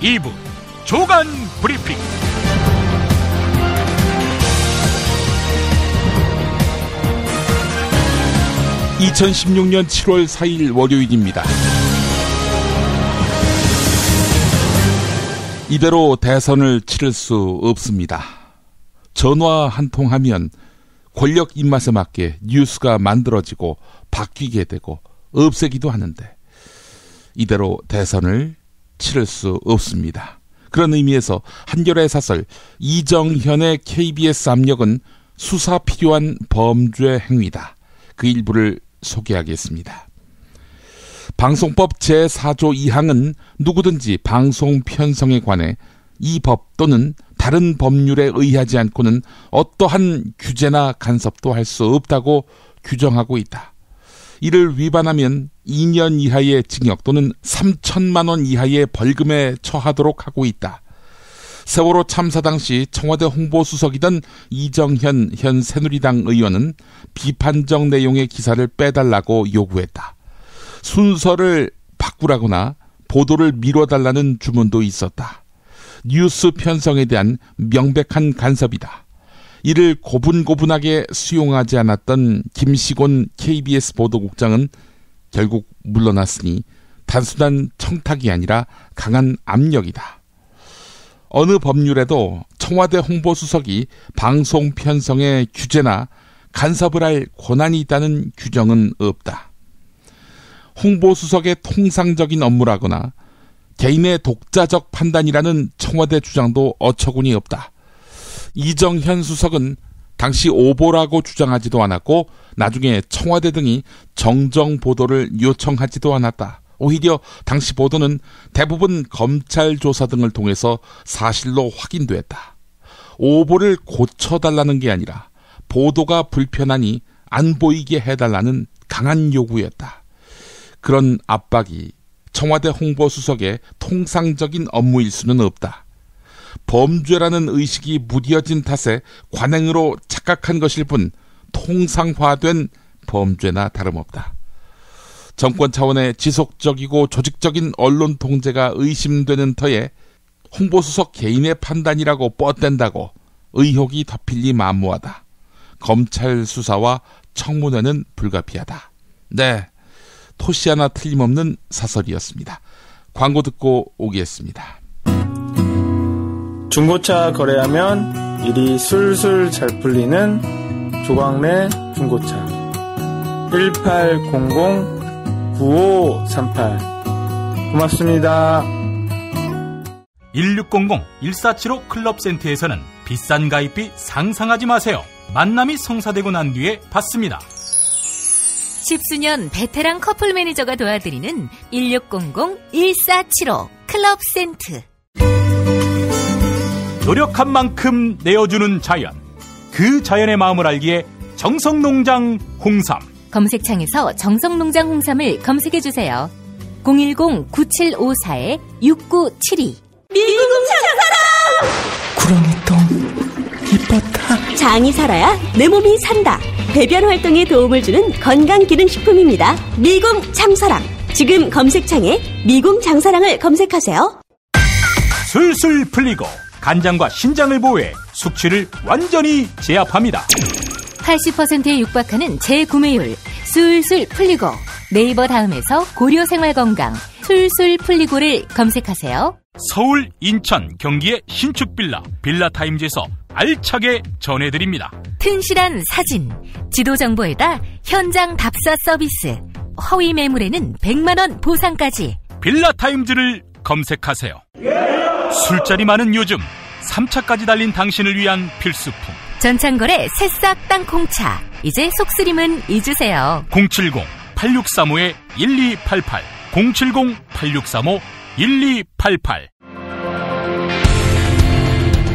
2부 주간 브리핑. 2016년 7월 4일 월요일입니다. 이대로 대선을 치를 수 없습니다. 전화 한 통 하면 권력 입맛에 맞게 뉴스가 만들어지고 바뀌게 되고 없애기도 하는데 이대로 대선을 치를 수 없습니다. 그런 의미에서 한겨레 사설 이정현의 KBS 압력은 수사 필요한 범죄 행위다. 그 일부를 소개하겠습니다. 방송법 제4조 2항은 누구든지 방송 편성에 관해 이 법 또는 다른 법률에 의하지 않고는 어떠한 규제나 간섭도 할 수 없다고 규정하고 있다. 이를 위반하면 2년 이하의 징역 또는 3천만 원 이하의 벌금에 처하도록 하고 있다. 세월호 참사 당시 청와대 홍보수석이던 이정현 현 새누리당 의원은 비판적 내용의 기사를 빼달라고 요구했다. 순서를 바꾸라거나 보도를 미뤄달라는 주문도 있었다. 뉴스 편성에 대한 명백한 간섭이다. 이를 고분고분하게 수용하지 않았던 김시곤 KBS 보도국장은 결국 물러났으니 단순한 청탁이 아니라 강한 압력이다. 어느 법률에도 청와대 홍보수석이 방송 편성의 규제나 간섭을 할 권한이 있다는 규정은 없다. 홍보수석의 통상적인 업무라거나 개인의 독자적 판단이라는 청와대 주장도 어처구니 없다. 이정현 수석은 당시 오보라고 주장하지도 않았고 나중에 청와대 등이 정정 보도를 요청하지도 않았다. 오히려 당시 보도는 대부분 검찰 조사 등을 통해서 사실로 확인됐다. 오보를 고쳐달라는 게 아니라 보도가 불편하니 안 보이게 해달라는 강한 요구였다. 그런 압박이 청와대 홍보수석의 통상적인 업무일 수는 없다. 범죄라는 의식이 무뎌진 탓에 관행으로 착각한 것일 뿐 통상화된 범죄나 다름없다. 정권 차원의 지속적이고 조직적인 언론 통제가 의심되는 터에 홍보수석 개인의 판단이라고 뻗댄다고 의혹이 덮일리 만무하다. 검찰 수사와 청문회는 불가피하다. 네, 토시 하나 틀림없는 사설이었습니다. 광고 듣고 오겠습니다. 중고차 거래하면 일이 술술 잘 풀리는 조광래 중고차 1800-9538 고맙습니다. 1600-1475 클럽센터에서는 비싼 가입비 상상하지 마세요. 만남이 성사되고 난 뒤에 받습니다. 10수년 베테랑 커플 매니저가 도와드리는 1600-1475 클럽센터. 노력한 만큼 내어주는 자연, 그 자연의 마음을 알기에 정성농장 홍삼. 검색창에서 정성농장 홍삼을 검색해주세요. 010-9754-6972. 미궁 장사랑! 구렁이똥 이뻤다. 장이 살아야 내 몸이 산다. 배변 활동에 도움을 주는 건강기능식품입니다. 미궁 장사랑. 지금 검색창에 미궁 장사랑을 검색하세요. 술술 풀리고 간장과 신장을 보호해 숙취를 완전히 제압합니다. 80%에 육박하는 재구매율 술술 풀리고. 네이버 다음에서 고려생활건강 술술 풀리고를 검색하세요. 서울, 인천, 경기의 신축 빌라타임즈에서 알차게 전해드립니다. 튼실한 사진, 지도 정보에다 현장 답사 서비스, 허위 매물에는 100만원 보상까지. 빌라타임즈를 검색하세요. 술자리 많은 요즘 3차까지 달린 당신을 위한 필수품. 전창걸의 새싹 땅콩차. 이제 속쓰림은 잊으세요. 070-8635-1288 070-8635-1288.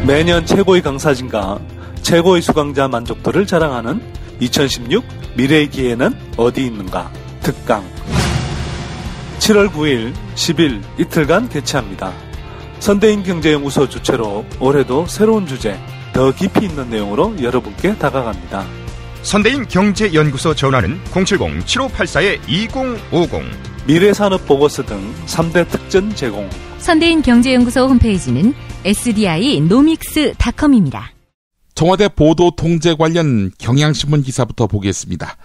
매년 최고의 강사진과 최고의 수강자 만족도를 자랑하는 2016 미래의 기회는 어디 있는가 특강 7월 9일, 10일 이틀간 개최합니다. 선대인 경제연구소 주최로 올해도 새로운 주제, 더 깊이 있는 내용으로 여러분께 다가갑니다. 선대인 경제연구소 전화는 070-7584-2050 미래산업보고서 등 3대 특전 제공. 선대인 경제연구소 홈페이지는 sdinomics.com입니다. 청와대 보도 통제 관련 경향신문 기사부터 보겠습니다.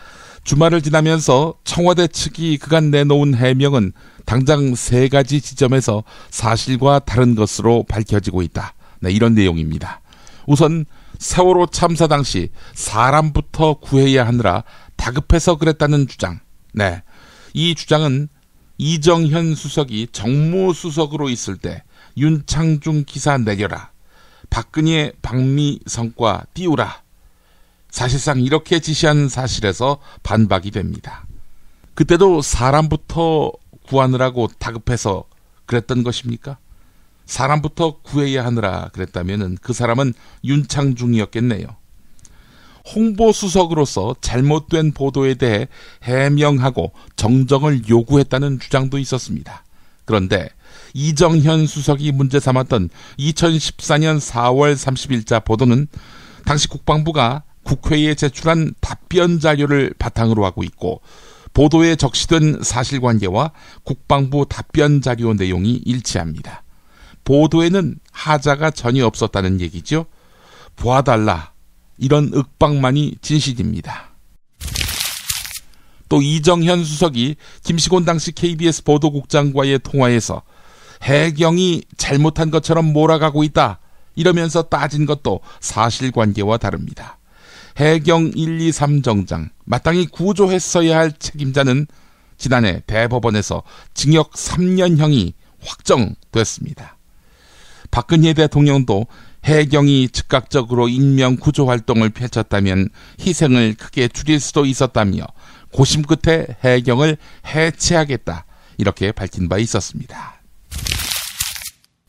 주말을 지나면서 청와대 측이 그간 내놓은 해명은 당장 3가지 지점에서 사실과 다른 것으로 밝혀지고 있다. 네, 이런 내용입니다. 우선 세월호 참사 당시 사람부터 구해야 하느라 다급해서 그랬다는 주장. 네, 이 주장은 이정현 수석이 정무수석으로 있을 때 윤창중 기사 내려라, 박근혜 방미 성과 띄우라, 사실상 이렇게 지시한 사실에서 반박이 됩니다. 그때도 사람부터 구하느라고 다급해서 그랬던 것입니까? 사람부터 구해야 하느라 그랬다면 그 사람은 윤창중이었겠네요. 홍보수석으로서 잘못된 보도에 대해 해명하고 정정을 요구했다는 주장도 있었습니다. 그런데 이정현 수석이 문제 삼았던 2014년 4월 30일자 보도는 당시 국방부가 국회에 제출한 답변 자료를 바탕으로 하고 있고, 보도에 적시된 사실관계와 국방부 답변 자료 내용이 일치합니다. 보도에는 하자가 전혀 없었다는 얘기죠. 봐달라, 이런 윽박만이 진실입니다. 또 이정현 수석이 김시곤 당시 KBS 보도국장과의 통화에서 해경이 잘못한 것처럼 몰아가고 있다, 이러면서 따진 것도 사실관계와 다릅니다. 해경 123 정장, 마땅히 구조했어야 할 책임자는 지난해 대법원에서 징역 3년형이 확정됐습니다. 박근혜 대통령도 해경이 즉각적으로 인명 구조 활동을 펼쳤다면 희생을 크게 줄일 수도 있었다며 고심 끝에 해경을 해체하겠다, 이렇게 밝힌 바 있었습니다.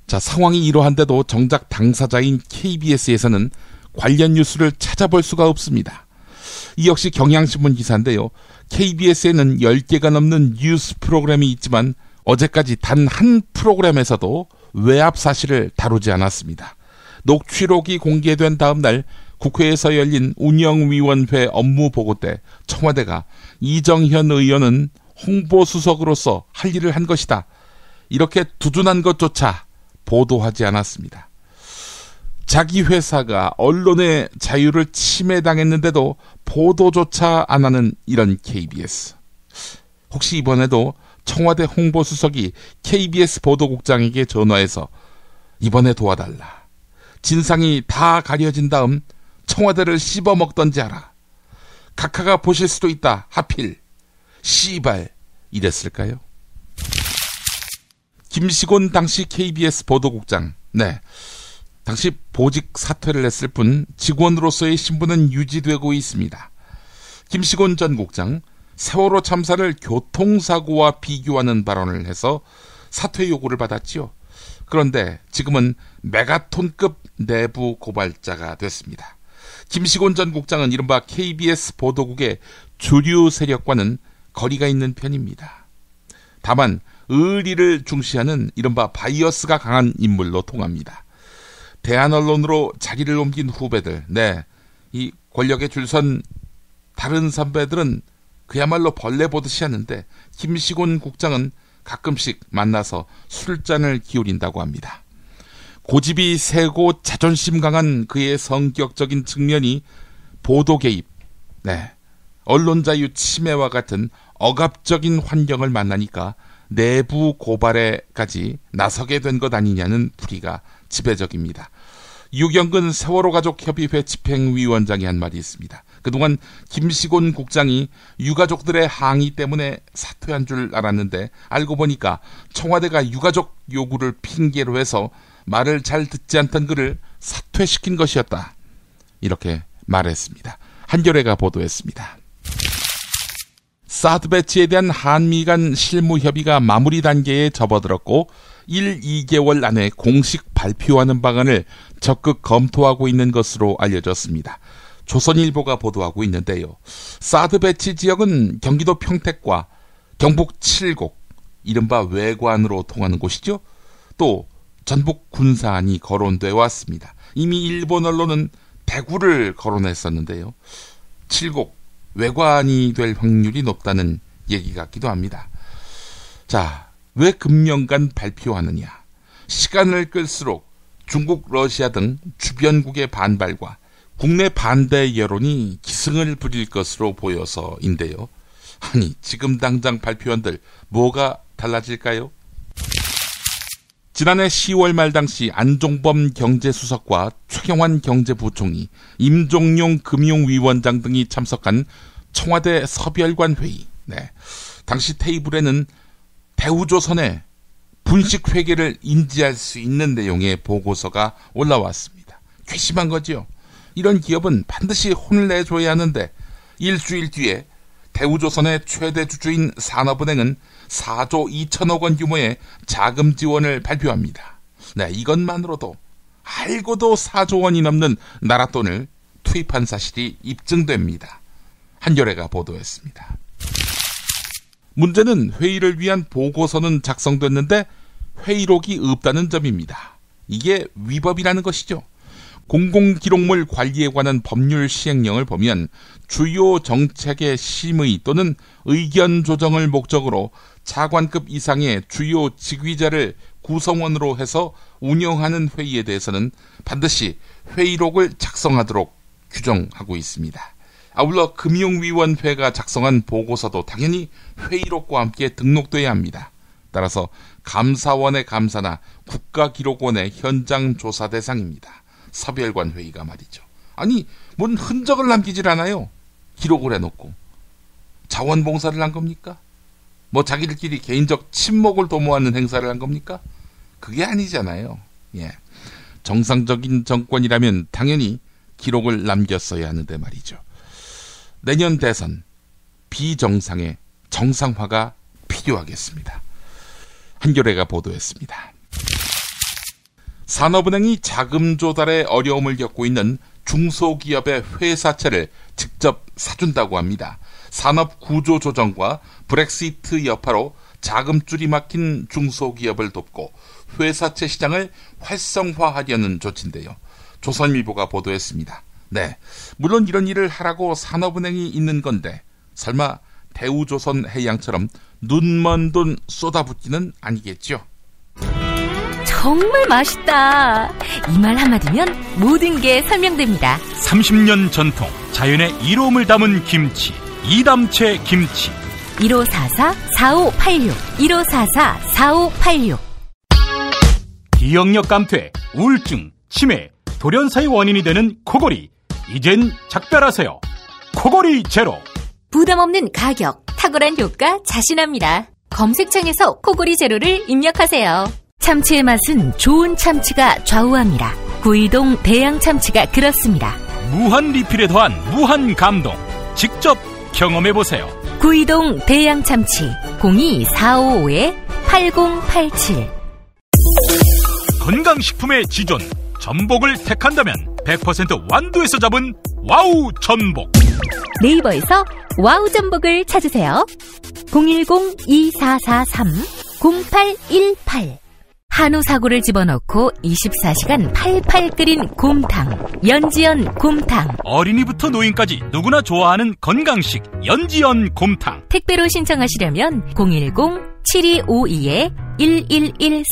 자, 상황이 이러한데도 정작 당사자인 KBS에서는 관련 뉴스를 찾아볼 수가 없습니다. 이 역시 경향신문 기사인데요. KBS에는 10개가 넘는 뉴스 프로그램이 있지만 어제까지 단 한 프로그램에서도 외압 사실을 다루지 않았습니다. 녹취록이 공개된 다음 날 국회에서 열린 운영위원회 업무보고 때 청와대가 이정현 의원은 홍보수석으로서 할 일을 한 것이다, 이렇게 두둔한 것조차 보도하지 않았습니다. 자기 회사가 언론의 자유를 침해당했는데도 보도조차 안 하는 이런 KBS. 혹시 이번에도 청와대 홍보수석이 KBS 보도국장에게 전화해서 이번에 도와달라, 진상이 다 가려진 다음 청와대를 씹어먹던지 하라, 각하가 보실 수도 있다, 하필 씨발, 이랬을까요? 김시곤 당시 KBS 보도국장, 네, 당시 보직 사퇴를 했을 뿐 직원으로서의 신분은 유지되고 있습니다. 김시곤 전 국장, 세월호 참사를 교통사고와 비교하는 발언을 해서 사퇴 요구를 받았지요. 그런데 지금은 메가톤급 내부 고발자가 됐습니다. 김시곤 전 국장은 이른바 KBS 보도국의 주류 세력과는 거리가 있는 편입니다. 다만 의리를 중시하는 이른바 바이어스가 강한 인물로 통합니다. 대한언론으로 자리를 옮긴 후배들, 네, 이 권력에 줄선 다른 선배들은 그야말로 벌레 보듯이 하는데 김시곤 국장은 가끔씩 만나서 술잔을 기울인다고 합니다. 고집이 세고 자존심 강한 그의 성격적인 측면이 보도 개입, 네, 언론 자유 침해와 같은 억압적인 환경을 만나니까 내부 고발에까지 나서게 된 것 아니냐는 풀이가 지배적입니다. 유경근 세월호 가족협의회 집행위원장이 한 말이 있습니다. 그동안 김시곤 국장이 유가족들의 항의 때문에 사퇴한 줄 알았는데 알고 보니까 청와대가 유가족 요구를 핑계로 해서 말을 잘 듣지 않던 그를 사퇴시킨 것이었다, 이렇게 말했습니다. 한겨레가 보도했습니다. 사드 배치에 대한 한미 간 실무 협의가 마무리 단계에 접어들었고 1-2개월 안에 공식 발표하는 방안을 적극 검토하고 있는 것으로 알려졌습니다. 조선일보가 보도하고 있는데요. 사드 배치 지역은 경기도 평택과 경북 칠곡, 이른바 외관으로 통하는 곳이죠. 또 전북 군산이 거론돼 왔습니다. 이미 일본 언론은 대구를 거론했었는데요. 칠곡, 외관이 될 확률이 높다는 얘기 같기도 합니다. 자, 왜 금년간 발표하느냐? 시간을 끌수록 중국, 러시아 등 주변국의 반발과 국내 반대 여론이 기승을 부릴 것으로 보여서인데요. 아니, 지금 당장 발표한들 뭐가 달라질까요? 지난해 10월 말 당시 안종범 경제수석과 최경환 경제부총리, 임종용 금융위원장 등이 참석한 청와대 서별관 회의. 네, 당시 테이블에는 대우조선의 분식 회계를 인지할 수 있는 내용의 보고서가 올라왔습니다. 괘씸한 거지요. 이런 기업은 반드시 혼을 내줘야 하는데 일주일 뒤에 대우조선의 최대 주주인 산업은행은 4조 2천억 원 규모의 자금 지원을 발표합니다. 네, 이것만으로도 알고도 4조 원이 넘는 나라 돈을 투입한 사실이 입증됩니다. 한겨레가 보도했습니다. 문제는 회의를 위한 보고서는 작성됐는데 회의록이 없다는 점입니다. 이게 위법이라는 것이죠. 공공기록물 관리에 관한 법률 시행령을 보면 주요 정책의 심의 또는 의견 조정을 목적으로 차관급 이상의 주요 직위자를 구성원으로 해서 운영하는 회의에 대해서는 반드시 회의록을 작성하도록 규정하고 있습니다. 아울러 금융위원회가 작성한 보고서도 당연히 회의록과 함께 등록돼야 합니다. 따라서 감사원의 감사나 국가기록원의 현장 조사 대상입니다. 서별관 회의가 말이죠. 아니, 뭔 흔적을 남기질 않아요. 기록을 해놓고. 자원봉사를 한 겁니까? 뭐 자기들끼리 개인적 친목을 도모하는 행사를 한 겁니까? 그게 아니잖아요. 예. 정상적인 정권이라면 당연히 기록을 남겼어야 하는데 말이죠. 내년 대선 비정상의 정상화가 필요하겠습니다. 한겨레가 보도했습니다. 산업은행이 자금 조달에 어려움을 겪고 있는 중소기업의 회사채를 직접 사준다고 합니다. 산업구조조정과 브렉시트 여파로 자금줄이 막힌 중소기업을 돕고 회사채 시장을 활성화하려는 조치인데요. 조선일보가 보도했습니다. 네, 물론 이런 일을 하라고 산업은행이 있는 건데 설마 대우조선해양처럼 눈먼 돈 쏟아붓기는 아니겠죠? 정말 맛있다. 이 말 한마디면 모든 게 설명됩니다. 30년 전통 자연의 이로움을 담은 김치, 이담채 김치. 1544-4586 1544-4586. 기억력 감퇴, 우울증, 치매, 돌연사의 원인이 되는 코골이. 이젠 작별하세요. 코골이 제로. 부담 없는 가격, 탁월한 효과 자신합니다. 검색창에서 코골이 제로를 입력하세요. 참치의 맛은 좋은 참치가 좌우합니다. 구이동 대양 참치가 그렇습니다. 무한 리필에 더한 무한 감동. 직접 경험해보세요. 구이동 대양 참치 02-455-8087. 건강식품의 지존 전복을 택한다면 100% 완도에서 잡은 와우 전복. 네이버에서 와우 전복을 찾으세요. 010-2443-0818. 한우 사고를 집어넣고 24시간 팔팔 끓인 곰탕, 연지연 곰탕. 어린이부터 노인까지 누구나 좋아하는 건강식 연지연 곰탕. 택배로 신청하시려면 010-7252-1114.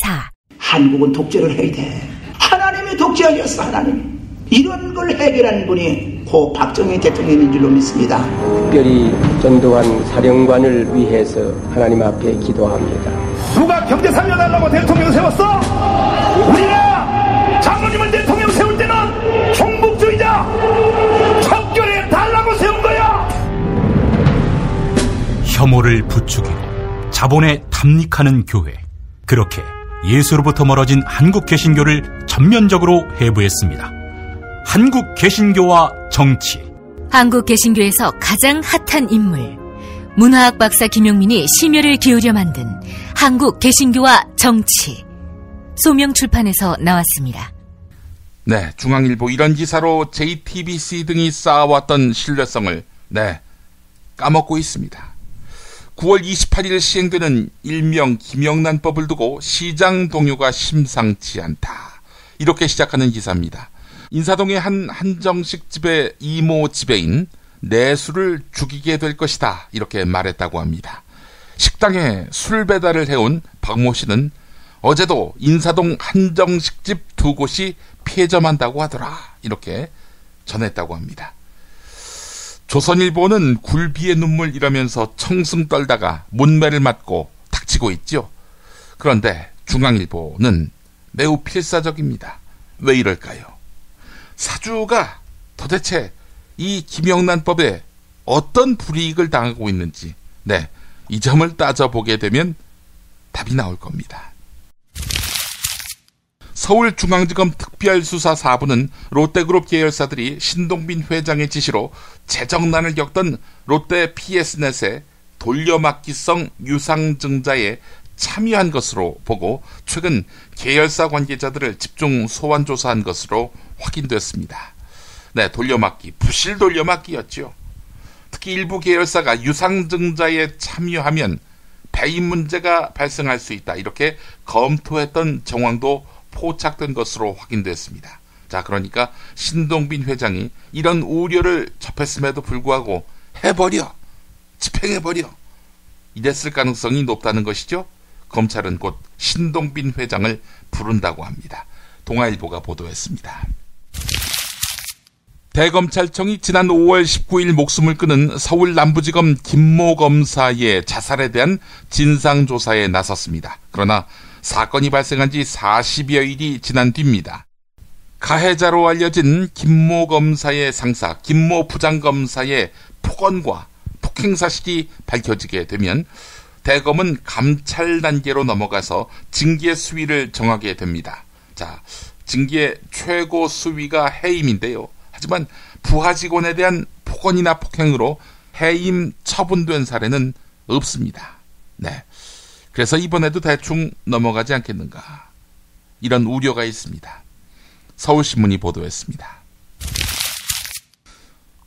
한국은 독재를 해야 돼. 하나님이 독재하셨어. 하나님. 이런 걸 해결한 분이 고 박정희 대통령인 줄로 믿습니다. 특별히 전두환 사령관을 위해서 하나님 앞에 기도합니다. 누가 경제 살려달라고 대통령 세웠어? 우리가 장모님을 대통령 세울 때는 종북주의자 척결해 달라고 세운 거야. 혐오를 부추기고 자본에 탐닉하는 교회. 그렇게 예수로부터 멀어진 한국 개신교를 전면적으로 해부했습니다. 한국 개신교와 정치. 한국 개신교에서 가장 핫한 인물, 문화학 박사 김용민이 심혈을 기울여 만든 한국 개신교와 정치. 소명 출판에서 나왔습니다. 네, 중앙일보 이런 기사로 JTBC 등이 쌓아왔던 신뢰성을 까먹고 있습니다. 9월 28일 시행되는 일명 김영란법을 두고 시장 동요가 심상치 않다. 이렇게 시작하는 기사입니다. 인사동의 한 한정식 집의 이모 지배인 내수를 죽이게 될 것이다. 이렇게 말했다고 합니다. 식당에 술 배달을 해온 박모 씨는 어제도 인사동 한정식집 2곳이 폐점한다고 하더라. 이렇게 전했다고 합니다. 조선일보는 굴비의 눈물이라면서 청승 떨다가 문매를 맞고 닥치고 있죠. 그런데 중앙일보는 매우 필사적입니다. 왜 이럴까요? 사주가 도대체 이 김영란법에 어떤 불이익을 당하고 있는지, 이 점을 따져보게 되면 답이 나올 겁니다. 서울중앙지검 특별수사 4부는 롯데그룹 계열사들이 신동빈 회장의 지시로 재정난을 겪던 롯데 PS넷의 돌려막기성 유상증자에 참여한 것으로 보고 최근 계열사 관계자들을 집중 소환 조사한 것으로 확인됐습니다. 돌려막기, 부실 돌려막기였죠. 특히 일부 계열사가 유상증자에 참여하면 배임 문제가 발생할 수 있다. 이렇게 검토했던 정황도 포착된 것으로 확인됐습니다. 자, 그러니까 신동빈 회장이 이런 우려를 접했음에도 불구하고 해버려, 집행해버려, 이랬을 가능성이 높다는 것이죠. 검찰은 곧 신동빈 회장을 부른다고 합니다. 동아일보가 보도했습니다. 대검찰청이 지난 5월 19일 목숨을 끊은 서울 남부지검 김모 검사의 자살에 대한 진상조사에 나섰습니다. 그러나 사건이 발생한 지 40여 일이 지난 뒤입니다. 가해자로 알려진 김모 검사의 상사, 김모 부장검사의 폭언과 폭행 사실이 밝혀지게 되면 대검은 감찰 단계로 넘어가서 징계 수위를 정하게 됩니다. 자, 징계 최고 수위가 해임인데요. 하지만 부하 직원에 대한 폭언이나 폭행으로 해임 처분된 사례는 없습니다. 그래서 이번에도 대충 넘어가지 않겠는가, 이런 우려가 있습니다. 서울신문이 보도했습니다.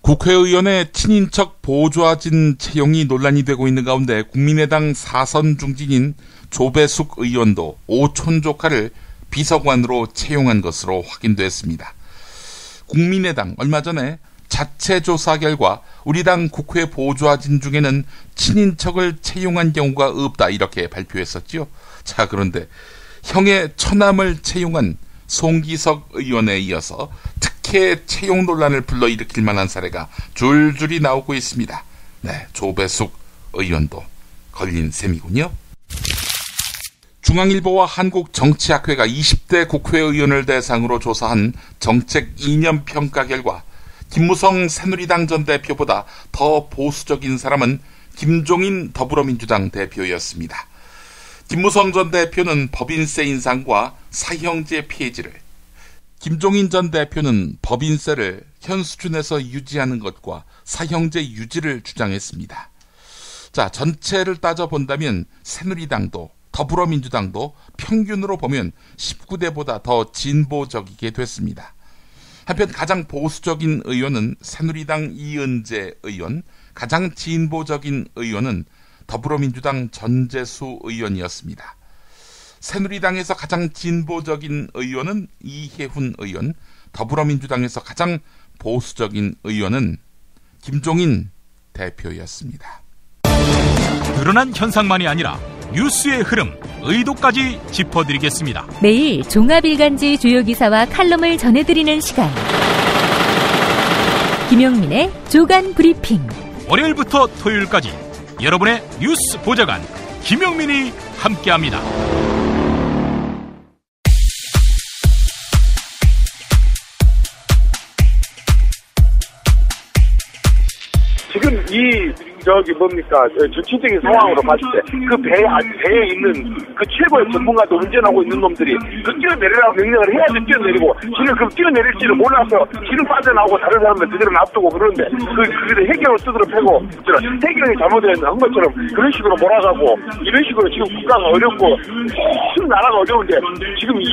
국회의원의 친인척 보좌진 채용이 논란이 되고 있는 가운데 국민의당 사선 중진인 조배숙 의원도 오촌 조카를 비서관으로 채용한 것으로 확인됐습니다. 국민의당 얼마 전에 자체 조사 결과 우리 당 국회 보좌진 중에는 친인척을 채용한 경우가 없다, 이렇게 발표했었죠. 자, 그런데 형의 처남을 채용한 송기석 의원에 이어서 특혜 채용 논란을 불러일으킬 만한 사례가 줄줄이 나오고 있습니다. 조배숙 의원도 걸린 셈이군요. 중앙일보와 한국정치학회가 20대 국회의원을 대상으로 조사한 정책 이념 평가 결과 김무성 새누리당 전 대표보다 더 보수적인 사람은 김종인 더불어민주당 대표였습니다. 김무성 전 대표는 법인세 인상과 사형제 폐지를, 김종인 전 대표는 법인세를 현 수준에서 유지하는 것과 사형제 유지를 주장했습니다. 자, 전체를 따져본다면 새누리당도 더불어민주당도 평균으로 보면 19대보다 더 진보적이게 됐습니다. 한편 가장 보수적인 의원은 새누리당 이은재 의원, 가장 진보적인 의원은 더불어민주당 전재수 의원이었습니다. 새누리당에서 가장 진보적인 의원은 이혜훈 의원, 더불어민주당에서 가장 보수적인 의원은 김종인 대표였습니다. 드러난 현상만이 아니라 뉴스의 흐름, 의도까지 짚어드리겠습니다. 매일 종합일간지 주요 기사와 칼럼을 전해드리는 시간, 김용민의 조간 브리핑. 월요일부터 토요일까지 여러분의 뉴스 보좌관 김용민이 함께합니다. 지금 정치적인 상황으로 봤을 때 그 배에 있는 그 최고의 전문가도 운전하고 있는 놈들이 그 뛰어내리라고 명령을 해야지 뛰어내리고, 지는 그럼 뛰어내릴지를 몰라서 지는 빠져나오고 다른 사람들 그대로 놔두고 그러는데 그게 해경을 두드러 패고 해경이 잘못한 것처럼 그런 식으로 몰아가고, 이런 식으로 지금 국가가 어렵고 나라가 어려운데 지금 이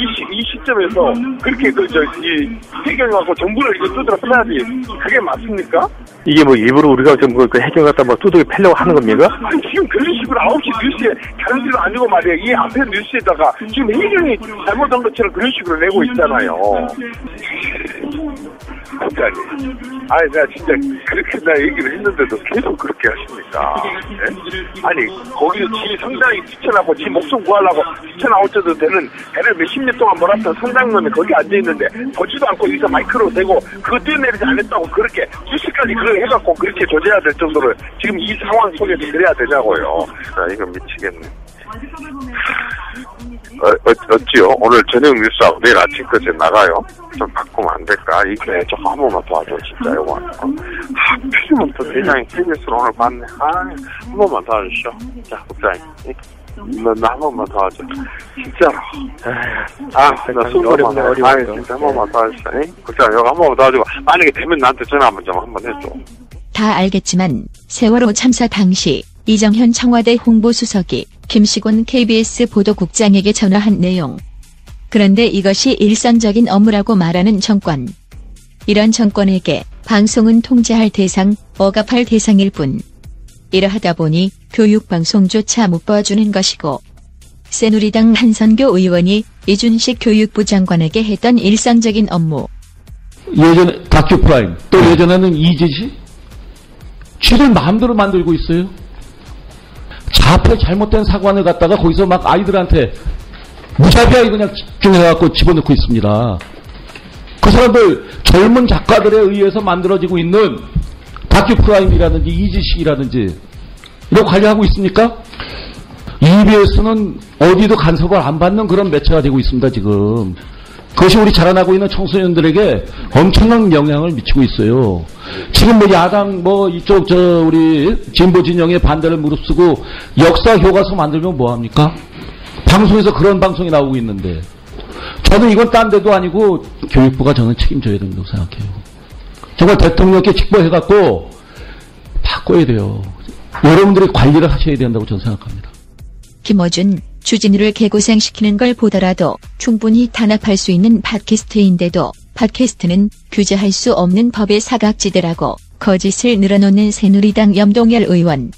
시점에서 그렇게 이 해경하고 정부를 이렇게 두드러 패야지, 그게 맞습니까? 이게 뭐 일부러 우리가 좀 그 해경 갖다 뭐 두들겨 패려고 하는 겁니까? 아니, 지금 그런 식으로 9시 뉴스에 다른 데가 아니고 말이에요. 이 앞에 뉴스에다가 지금 해경이 잘못한 것처럼 그런 식으로 내고 있잖아요. 국장님. 아니, 내가 진짜 그렇게 나 얘기를 했는데도 계속 그렇게 하십니까? 네? 아니, 거기서 지 성장이 뛰쳐나고 지 목숨 구하려고 뛰쳐나오셔도 되는 배를 몇십 년 동안 몰았던 성장놈이 거기 앉아있는데 보지도 않고 여기서 마이크로 대고 그거 뛰어내리지 않았다고 그렇게 뉴스까지 그걸 해갖고 그렇게 조져야 될 정도로 지금 이 상황 속에서 그래야 되냐고요. 아, 이거 미치겠네. 어찌요? 오늘 저녁 뉴스하고 내일 아침까지 나가요? 좀 바꾸면 안 될까? 이게 좀 한 번만 도와줘, 진짜, 이거. 필요면 또 대장이 KBS를 오늘 봤네. 한 번만 도와주시오. 자, 국장님. 나 한 번만 도와줘. 진짜로. 나 술도 많아. 진짜 한 번만 도와주시오. 국장님, 이거 한 번만 도와주고, 만약에 되면 나한테 전화 한번 해줘. 다 알겠지만 세월호 참사 당시 이정현 청와대 홍보수석이 김시곤 KBS 보도국장에게 전화한 내용. 그런데 이것이 일상적인 업무라고 말하는 정권. 이런 정권에게 방송은 통제할 대상, 억압할 대상일 뿐. 이러하다 보니 교육방송조차 못 봐주는 것이고, 새누리당 한선교 의원이 이준식 교육부 장관에게 했던 일상적인 업무. 예전에 다큐프라임, 또 예전에는 이지시? 쥐를 마음대로 만들고 있어요. 자폐 잘못된 사관을 갖다가 거기서 막 아이들한테 무자비하게 그냥 집중해갖고 집어넣고 있습니다. 그 사람들 젊은 작가들에 의해서 만들어지고 있는 다큐프라임이라든지 이지식이라든지 이런 관리하고 있습니까? EBS는 어디도 간섭을 안 받는 그런 매체가 되고 있습니다, 지금. 그것이 우리 자라나고 있는 청소년들에게 엄청난 영향을 미치고 있어요. 지금 뭐 야당 이쪽 우리 진보 진영의 반대를 무릅쓰고 역사 교과서 만들면 뭐 합니까? 방송에서 그런 방송이 나오고 있는데 저는 이건 딴 데도 아니고 교육부가 저는 책임져야 된다고 생각해요. 정말 대통령께 직보해갖고 바꿔야 돼요. 여러분들이 관리를 하셔야 된다고 저는 생각합니다. 김어준, 주진우를 개고생시키는 걸 보더라도 충분히 탄압할 수 있는 팟캐스트인데도 팟캐스트는 규제할 수 없는 법의 사각지대라고 거짓을 늘어놓는 새누리당 염동열 의원.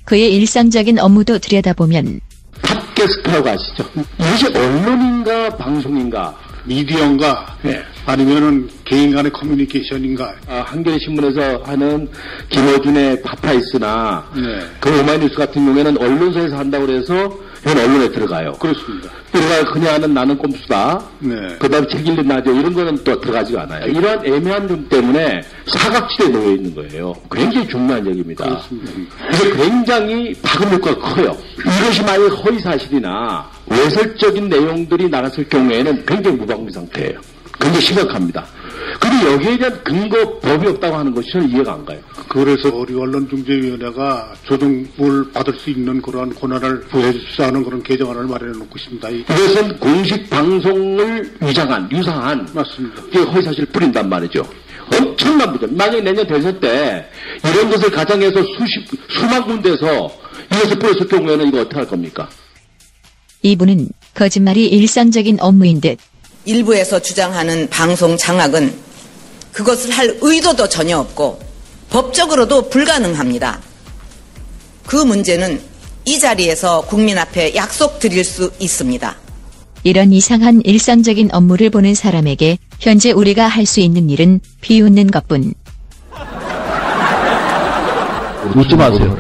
그의 일상적인 업무도 들여다보면 팟캐스트라고 아시죠? 이것이 언론인가 방송인가 미디어인가 아니면은 개인 간의 커뮤니케이션인가. 한겨레신문에서 하는 김어준의 파파이스나 그 오마이뉴스 같은 경우에는 언론사에서 한다고 그래서 이건 언론에 들어가요. 그렇습니다. 들어가 그냥 하는 나는 꼼수다. 그 다음에 책 읽는 라디오 이런 거는 또 들어가지가 않아요. 이러한 애매한 점 때문에 사각지대에 놓여 있는 거예요. 굉장히 중요한 얘기입니다. 그렇습니다. 그래서 굉장히 파급 효과가 커요. 이것이 만약 허위사실이나 외설적인 내용들이 나갔을 경우에는 굉장히 무방비 상태예요. 굉장히 심각합니다. 근데 여기에 대한 근거 법이 없다고 하는 것이 저는 이해가 안 가요. 그래서 우리 언론중재위원회가 조정을 받을 수 있는 그러한 권한을 부여하는 그런 개정안을 마련해 놓고 있습니다. 이것은 공식 방송을 위장한, 유사한 맞습니다. 허위사실을 뿌린단 말이죠. 엄청난 문제. 만약에 내년 대선 때 이런 것을 가정해서 수만 군데에서 이것을 뿌렸을 경우에는 이거 어떻게 할 겁니까? 이분은 거짓말이 일상적인 업무인 듯. 일부에서 주장하는 방송 장악은 그것을 할 의도도 전혀 없고 법적으로도 불가능합니다. 그 문제는 이 자리에서 국민 앞에 약속드릴 수 있습니다. 이런 이상한 일상적인 업무를 보는 사람에게 현재 우리가 할 수 있는 일은 비웃는 것뿐. 웃지 마세요.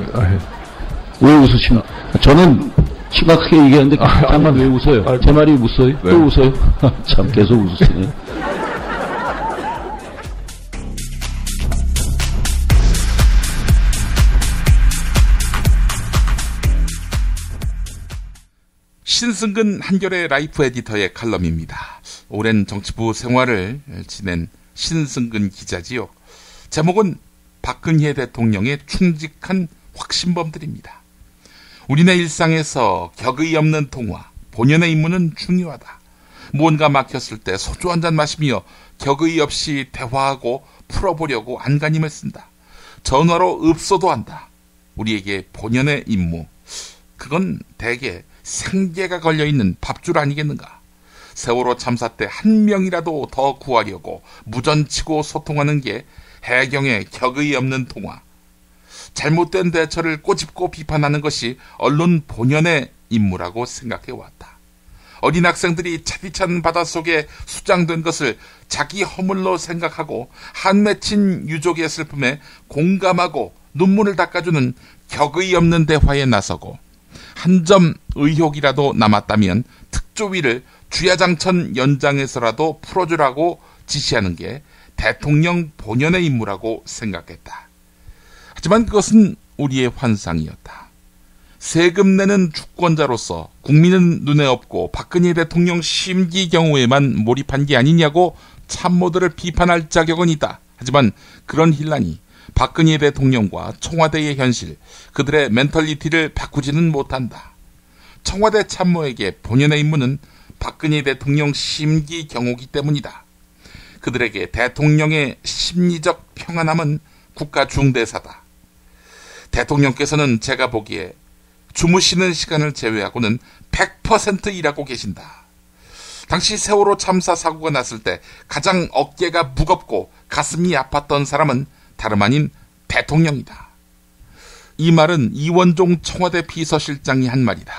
왜 웃으시나? 저는 심각하게 얘기하는데 잠깐만 왜 웃어요? 제 말이 웃어요? 또 웃어요? 참 계속 웃으시네. 신승근 한겨레 라이프 에디터의 칼럼입니다. 오랜 정치부 생활을 지낸 신승근 기자지요. 제목은 박근혜 대통령의 충직한 확신범들입니다. 우리네 일상에서 격의 없는 통화, 본연의 임무는 중요하다. 무언가 막혔을 때 소주 한잔 마시며 격의 없이 대화하고 풀어보려고 안간힘을 쓴다. 전화로 읍소도 한다. 우리에게 본연의 임무, 그건 대개 생계가 걸려있는 밥줄 아니겠는가. 세월호 참사 때 한 명이라도 더 구하려고 무전치고 소통하는 게 해경의 격의 없는 통화. 잘못된 대처를 꼬집고 비판하는 것이 언론 본연의 임무라고 생각해왔다. 어린 학생들이 차디찬 바닷속에 수장된 것을 자기 허물로 생각하고 한 맺힌 유족의 슬픔에 공감하고 눈물을 닦아주는 격의 없는 대화에 나서고 한 점 의혹이라도 남았다면 특조위를 주야장천 연장해서라도 풀어주라고 지시하는 게 대통령 본연의 임무라고 생각했다. 하지만 그것은 우리의 환상이었다. 세금 내는 주권자로서 국민은 눈에 없고 박근혜 대통령 심기 경우에만 몰입한 게 아니냐고 참모들을 비판할 자격은 있다. 하지만 그런 혼란이 박근혜 대통령과 청와대의 현실, 그들의 멘털리티를 바꾸지는 못한다. 청와대 참모에게 본연의 임무는 박근혜 대통령 심기 경호기 때문이다. 그들에게 대통령의 심리적 평안함은 국가 중대사다. 대통령께서는 제가 보기에 주무시는 시간을 제외하고는 100% 일하고 계신다. 당시 세월호 참사 사고가 났을 때 가장 어깨가 무겁고 가슴이 아팠던 사람은 다름 아닌 대통령이다. 이 말은 이원종 청와대 비서실장이 한 말이다.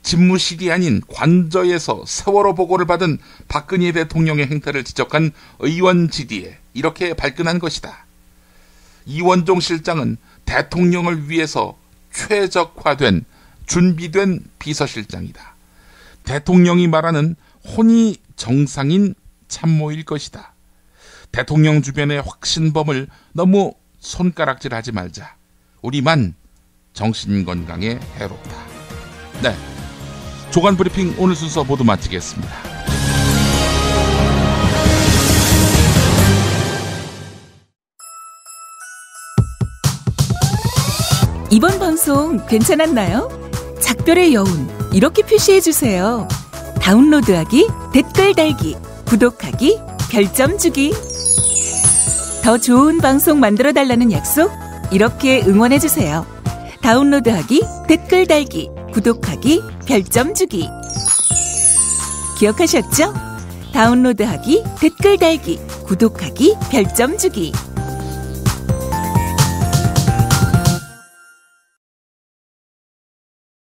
집무실이 아닌 관저에서 세월호 보고를 받은 박근혜 대통령의 행태를 지적한 의원 질의에 이렇게 발끈한 것이다. 이원종 실장은 대통령을 위해서 최적화된, 준비된 비서실장이다. 대통령이 말하는 혼이 정상인 참모일 것이다. 대통령 주변의 확신범을 너무 손가락질하지 말자. 우리만 정신건강에 해롭다. 네, 조간브리핑 오늘 순서 모두 마치겠습니다. 이번 방송 괜찮았나요? 작별의 여운 이렇게 표시해주세요. 다운로드하기, 댓글 달기, 구독하기, 별점 주기. 더 좋은 방송 만들어달라는 약속 이렇게 응원해주세요. 다운로드하기, 댓글 달기, 구독하기, 별점 주기. 기억하셨죠? 다운로드하기, 댓글 달기, 구독하기, 별점 주기.